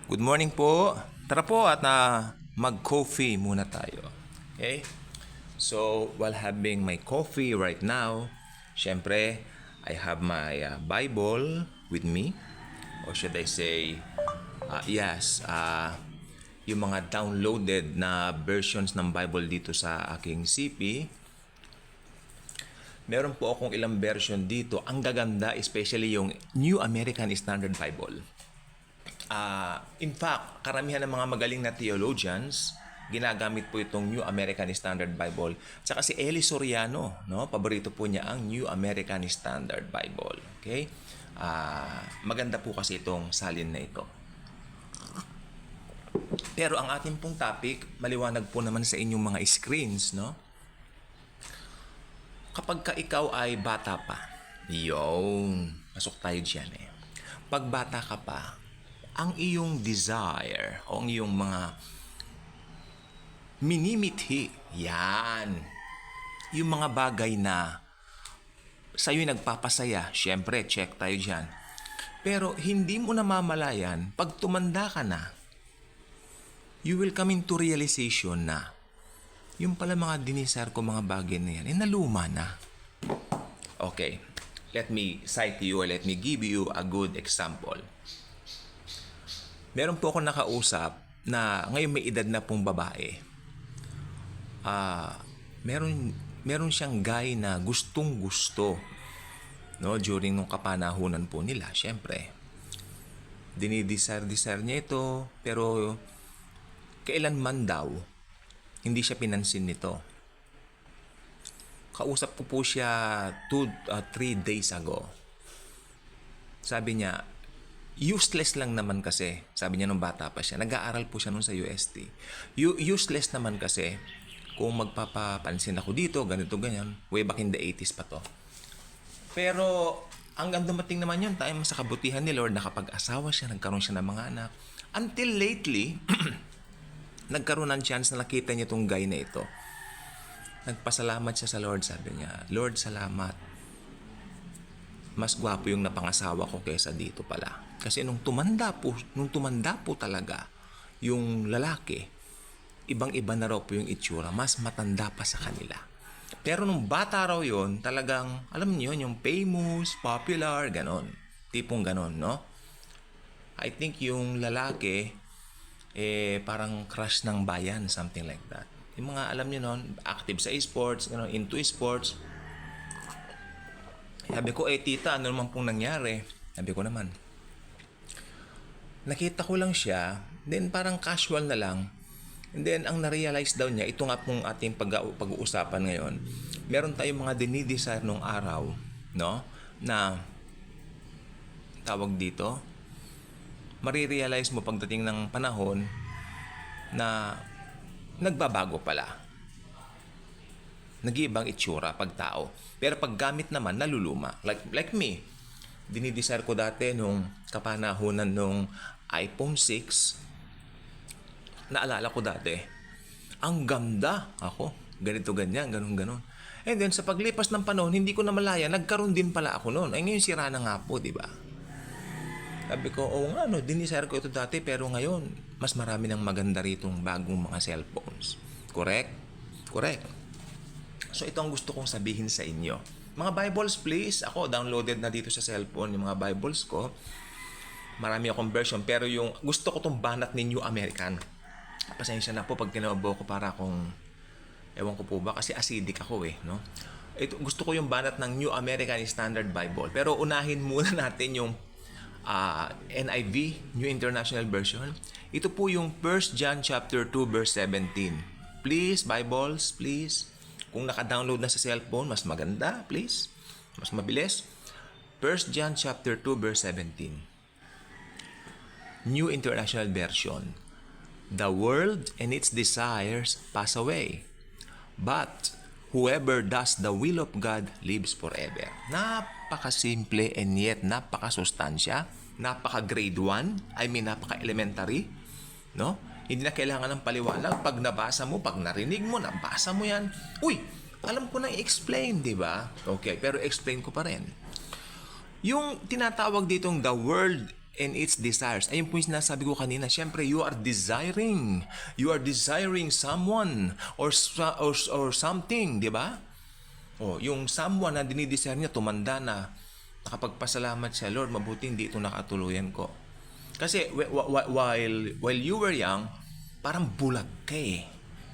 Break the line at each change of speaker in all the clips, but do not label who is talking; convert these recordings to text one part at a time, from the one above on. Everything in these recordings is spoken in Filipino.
Good morning po. Tara po at mag-coffee muna tayo. Okay? So, while having my coffee right now, syempre, I have my Bible with me. Or should I say, yung mga downloaded na versions ng Bible dito sa aking CP. Meron po akong ilang version dito. Ang gaganda, especially yung New American Standard Bible. In fact, karamihan ng mga magaling na theologians, ginagamit po itong New American Standard Bible. Tsaka si Eli Soriano, no? Paborito po niya ang New American Standard Bible. Okay? Maganda po kasi itong salin na ito. Pero ang ating pong topic, maliwanag po naman sa inyong mga screens, no? Kapag ka ikaw ay bata pa, pasok tayo dyan eh. Pag bata ka pa, ang iyong desire o ang iyong mga minimithi, yan. Yung mga bagay na sa'yo'y nagpapasaya, syempre, check tayo dyan. Pero hindi mo namamalayan, pag tumanda ka na, you will come into realization na yung pala mga dinisar ko mga bagay na yan, naluma na. Okay, let me cite you or let me give you a good example. Meron po ako nakausap na ngayon may edad na pong babae. Meron siyang guy na gustong-gusto, no, during nung kapanahunan po nila, syempre. Dinidesire niya ito, pero kailanman daw hindi siya pinansin nito. Kausap ko po siya 3 days ago. Sabi niya, useless lang naman kasi. Sabi niya nung bata pa siya. Nag-aaral po siya nung sa UST. Useless naman kasi kung magpapapansin ako dito, ganito, ganyan. Way back in the 80s pa to. Pero hanggang dumating naman yun, tayo sa kabutihan ni Lord, nakapag-asawa siya, nagkaroon siya ng mga anak. Until lately, nagkaroon ng chance na nakita niya itong guy na ito. Nagpasalamat siya sa Lord. Sabi niya, Lord, salamat. Mas gwapo yung napangasawa ko kaysa dito pala. Kasi nung tumanda po talaga yung lalaki, ibang-iba na raw po yung itsura, mas matanda pa sa kanila. Pero nung bata raw yon, talagang, alam niyo yun, yung famous, popular, ganon. Tipong ganon, no? I think yung lalaki, parang crush ng bayan, something like that. Yung mga, alam niyo nun, active sa esports, ganon, into esports. Sabi ko, tita, ano naman pong nangyari? Sabi ko naman, nakita ko lang siya, then parang casual na lang. And then, ang na-realize daw niya, ito nga pong ating pag-uusapan ngayon, meron tayong mga dinidesire nung araw, no? Na, tawag dito, marirealize mo pagdating ng panahon na nagbabago pala. Nag-iibang itsura pag tao. Pero pag gamit naman, naluluma. Like me, dinidesire ko dati nung kapanahunan nung iPhone 6. Naalala ko dati, ang ganda ako. Ganito, ganyan, ganun. And then, sa paglipas ng panahon, hindi ko na malaya, nagkaroon din pala ako noon. Ay, ngayon sira na nga po, di ba? Sabi ko, dinisire ko ito dati, pero ngayon, mas marami ng maganda ritong bagong mga cellphones. Correct? So, ito ang gusto kong sabihin sa inyo. Mga Bibles, please. Ako, downloaded na dito sa cellphone yung mga Bibles ko. Marami akong version, pero yung gusto ko tong banat ni New American. Pasensya na po pag tinawag ko para akong, ewan ko po ba, kasi acidic ako no? Gusto ko yung banat ng New American Standard Bible. Pero unahin muna natin yung NIV, New International Version. Ito po yung 1 John chapter 2 verse 17. Please, Bibles, please. Kung naka-download na sa cellphone, mas maganda, please. Mas mabilis. 1 John chapter 2 verse 17. New International Version. The world and its desires pass away, but whoever does the will of God lives forever. Napakasimple and yet napakasustansya. Napaka-grade 1. Napaka-elementary. No? Hindi na kailangan ng paliwanag. Pag nabasa mo, pag narinig mo, nabasa mo yan. Uy, alam ko na i-explain, di ba? Okay, pero explain ko pa rin. Yung tinatawag ditong the world and its desires. Ayun po yung sinasabi ko kanina. Siyempre, you are desiring. You are desiring someone or something, di ba? Oh, yung someone na dinidesire niya, tumanda na, nakapagpasalamat siya, Lord, mabuti hindi ito nakatuluyan ko. Kasi while you were young, parang bulag ka eh.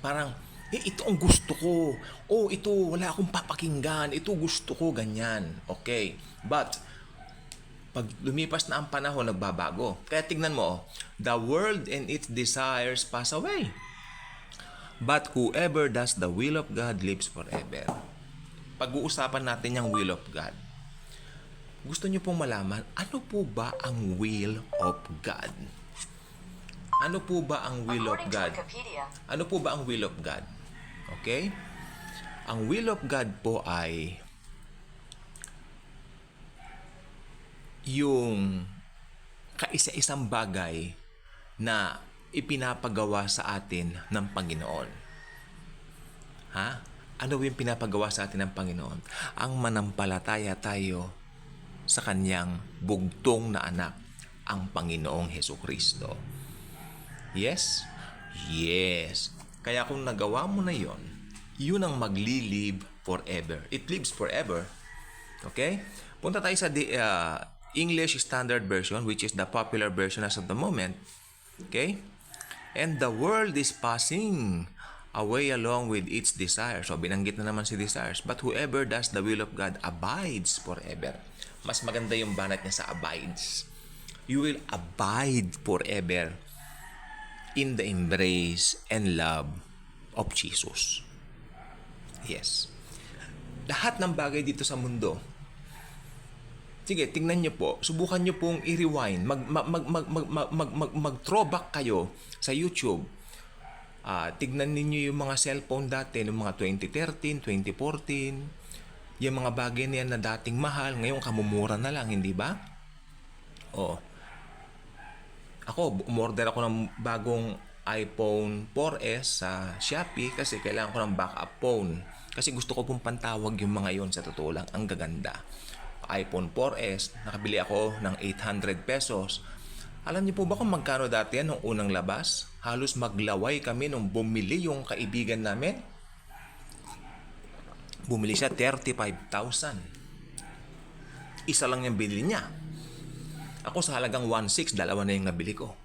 Parang, ito ang gusto ko. Oh, ito, wala akong papakinggan. Ito gusto ko, ganyan. Okay. But, pag lumipas na ang panahon, nagbabago. Kaya tignan mo, the world and its desires pass away. But whoever does the will of God lives forever. Pag-uusapan natin yung will of God. Gusto niyo pong malaman, ano po ba ang will of God? Ano po ba ang will of God? Ano po ba ang will of God? Okay? Ang will of God po ay yung kaisa-isang bagay na ipinapagawa sa atin ng Panginoon. Ha? Ano yung pinapagawa sa atin ng Panginoon? Ang manampalataya tayo sa kanyang bugtong na anak, ang Panginoong Hesukristo. Yes? Yes. Kaya kung nagawa mo na yon, yun ang magli-live forever. It lives forever. Okay? Punta tayo sa English Standard Version, which is the popular version as of the moment. Okay? And the world is passing away along with its desires. So, binanggit na naman si desires. But whoever does the will of God abides forever. Mas maganda yung banat niya sa abides. You will abide forever in the embrace and love of Jesus. Yes. Lahat ng bagay dito sa mundo, sige, tingnan nyo po, subukan nyo pong i-rewind, mag-throwback kayo sa YouTube. Tignan ninyo yung mga cellphone dati, noong mga 2013, 2014, yung mga bagay na yan na dating mahal, ngayon kamumura na lang, hindi ba? Oo. Ako, umorder ako ng bagong iPhone 4S sa Shopee kasi kailangan ko ng backup phone. Kasi gusto ko pong pantawag yung mga yon, sa totoo lang, ang gaganda. iPhone 4S, nakabili ako ng 800 pesos. Alam niyo po ba kung magkano dati yan nung unang labas? Halos maglaway kami nung bumili yung kaibigan namin. Bumili siya 35,000. Isa lang yung binili niya. Ako sa halagang 1.6, dalawa na yung nabili ko.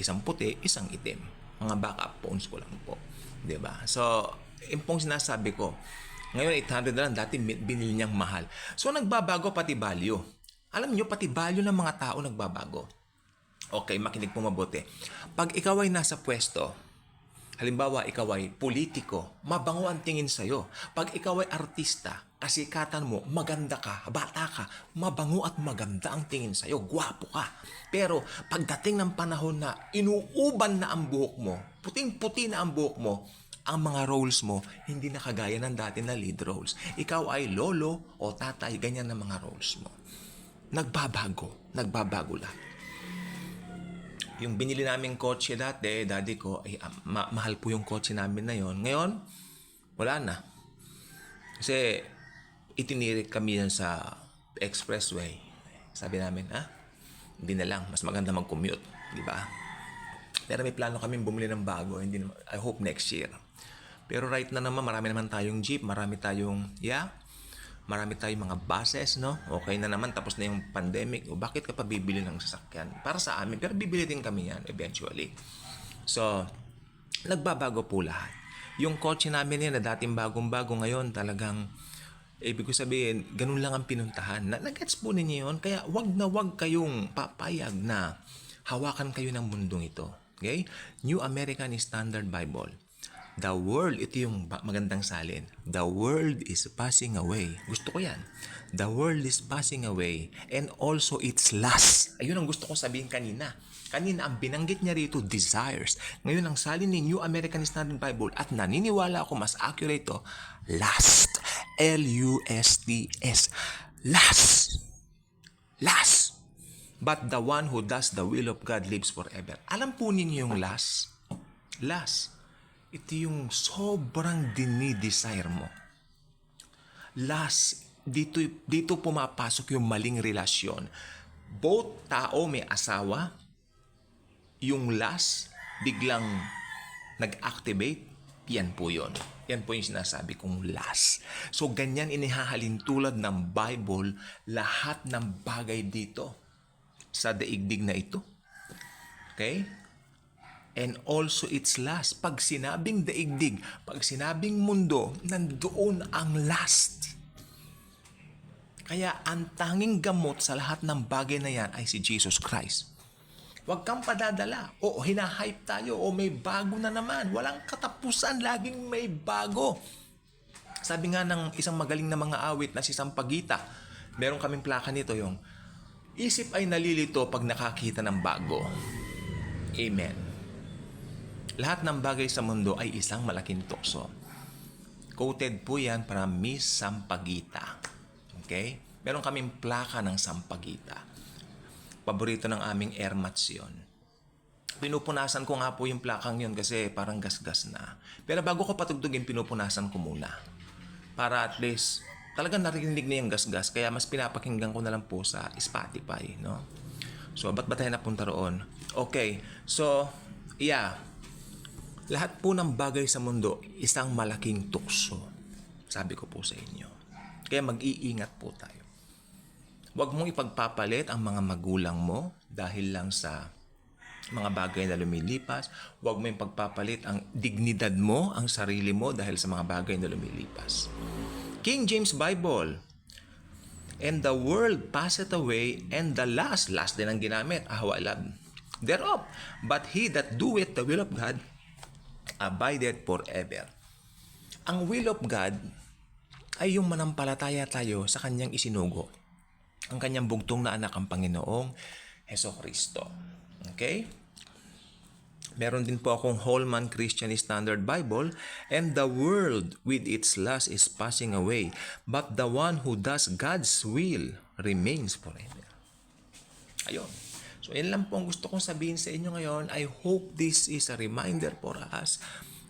Isang puti, isang itim. Mga backup phones ko lang po. 'Di ba? So, yung pong sinasabi ko, ngayon 800 na lang, dati binili niyang mahal. So, nagbabago pati value. Alam niyo, pati value ng mga tao nagbabago. Okay, makinig po mabuti. Pag ikaw ay nasa pwesto, halimbawa ikaw ay politiko, mabango ang tingin sa'yo. Pag ikaw ay artista, kasikatan mo, maganda ka, bata ka, mabango at maganda ang tingin sa'yo, gwapo ka. Pero pagdating ng panahon na inuuban na ang buhok mo, puting-puti na ang buhok mo, ang mga roles mo, hindi na kagaya ng dati na lead roles. Ikaw ay lolo o tatay, ganyan na mga roles mo. Nagbabago lang. Yung binili naming kotse dati, daddy ko, ay mahal po yung kotse namin na yon. Ngayon, wala na. Kasi itinirik kami yan sa expressway. Sabi namin, hindi na lang, mas maganda mag-commute, di ba? Pero may plano kami bumili ng bago, hindi naman, I hope next year. Pero right na naman, marami naman tayong jeep, marami tayong mga buses, no? Okay na naman, tapos na yung pandemic. O bakit ka pa bibili ng sasakyan? Para sa amin, pero bibili din kami yan eventually. So, nagbabago po lahat. Yung kotse namin yan na dating bagong-bago ngayon, talagang, ibig ko sabihin, ganun lang ang pinuntahan. Nag-gets po ninyo yun? Kaya wag na wag kayong papayag na hawakan kayo ng mundong ito. Okay? New American Standard Bible. The world, ito yung magandang salin. The world is passing away. Gusto ko yan. The world is passing away and also its lust. Ayun ang gusto ko sabihin kanina. Kanina ang binanggit niya rito, desires. Ngayon ang salin ni New American Standard Bible at naniniwala ako mas accurate to, lust. L-U-S-T-S. Lust. Lust. But the one who does the will of God lives forever. Alam po ninyo yung lust? Lust. Ito yung sobrang dinidesire mo. Last, dito pumapasok yung maling relasyon. both tao may asawa, yung last biglang nag-activate, yan po yun. Yan po yung sinasabi kong last. So, ganyan inihahalin tulad ng Bible lahat ng bagay dito sa daigdig na ito. Okay? And also its last. Pag sinabing daigdig, pag sinabing mundo, nandoon ang last. Kaya ang tanging gamot sa lahat ng bagay na yan ay si Jesus Christ. Huwag kang padadala. O hinahype tayo. O may bago na naman. Walang katapusan. Laging may bago. Sabi nga ng isang magaling na mga awit na si Sampaguita, meron kaming plaka nito yung, isip ay nalilito pag nakakita ng bago. Amen. Lahat ng bagay sa mundo ay isang malaking tukso. Quoted po yan para Miss Sampaguita. Okay? Meron kaming plaka ng Sampaguita. Paborito ng aming airmats yun. Pinupunasan ko nga po yung plakang yun kasi parang gasgas na. Pero bago ko patugtugin, pinupunasan ko muna. Para at least, talagang narinig na yung gasgas. Kaya mas pinapakinggan ko na lang po sa Spotify. No? So, ba't ba tayo napunta roon? Okay. So, yeah. Lahat po ng bagay sa mundo, isang malaking tukso. Sabi ko po sa inyo. Kaya mag-iingat po tayo. Huwag mong ipagpapalit ang mga magulang mo dahil lang sa mga bagay na lumilipas. Huwag mo ipagpapalit ang dignidad mo, ang sarili mo dahil sa mga bagay na lumilipas. King James Bible. And the world passeth away, and the last din ang ginamit, ahwalad thereof. But he that doeth the will of God abideth forever. Ang will of God ay yung manampalataya tayo sa kanyang isinugo. Ang kanyang bugtong na anak ang Panginoong Hesukristo. Okay? Meron din po akong Holman Christian Standard Bible, and the world with its lust is passing away, but the one who does God's will remains forever. Ayun. So, yan lang po ang gusto kong sabihin sa inyo ngayon. I hope this is a reminder for us.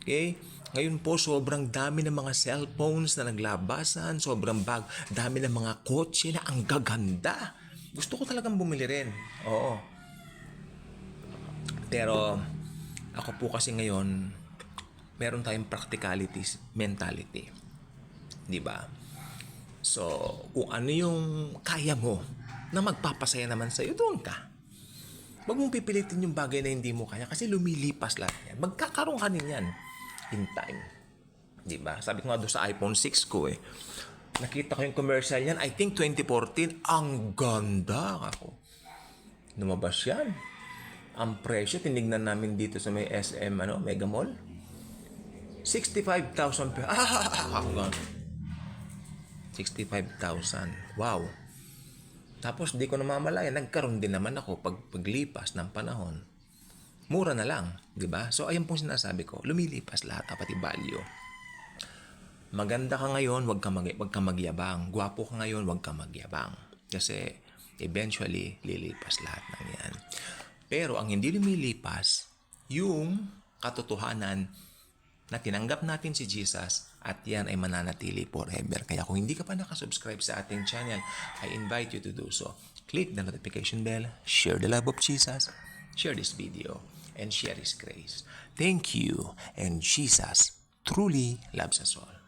Okay? Ngayon po, sobrang dami ng mga cellphones na naglabasan, sobrang dami ng mga kotse na ang gaganda. Gusto ko talagang bumili rin. Oo. Pero, ako po kasi ngayon, meron tayong practicalities, mentality. Di ba? So, kung ano yung kaya mo na magpapasaya naman sa'yo, doon ka. Huwag mong pipilitin yung bagay na hindi mo kaya kasi lumilipas lahat yan. Magkakaroon ka yan in time. Diba? Sabi ko nga doon sa iPhone 6 ko nakita ko yung commercial yan. I think 2014. Ang ganda ako. Lumabas yan. Ang presyo, tinignan namin dito sa may SM, Mega Mall. 65,000 pesos. 65,000. Wow. Tapos di ko namamalayan, nagkaroon din naman ako paglipas ng panahon. Mura na lang, di ba? So ayun pong sinasabi ko, lumilipas lahat, pati value. Maganda ka ngayon, wag ka magyabang. Gwapo ka ngayon, wag ka magyabang. Kasi eventually lilipas lahat ng yan. Pero ang hindi lumilipas, yung katotohanan na tinanggap natin si Jesus at yan ay mananatili forever. Kaya kung hindi ka pa nakasubscribe sa ating channel, I invite you to do so. Click the notification bell, share the love of Jesus, share this video, and share His grace. Thank you, and Jesus truly loves us all.